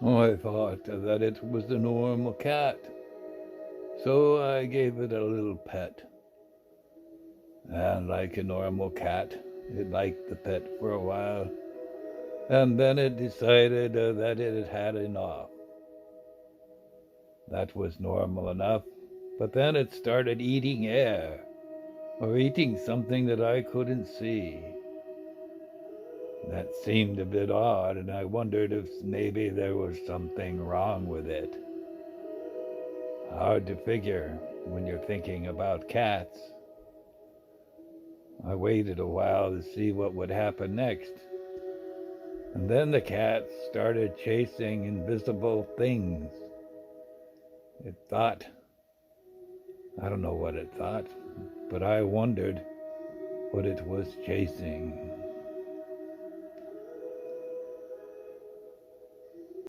I thought that it was a normal cat, so I gave it a little pet. And like a normal cat, it liked the pet for a while, and then it decided that it had had enough. That was normal enough, but then it started eating air, or eating something that I couldn't see. That seemed a bit odd, and I wondered if maybe there was something wrong with it. Hard to figure when you're thinking about cats. I waited a while to see what would happen next, and then the cat started chasing invisible things. It thought, I don't know what it thought, but I wondered what it was chasing.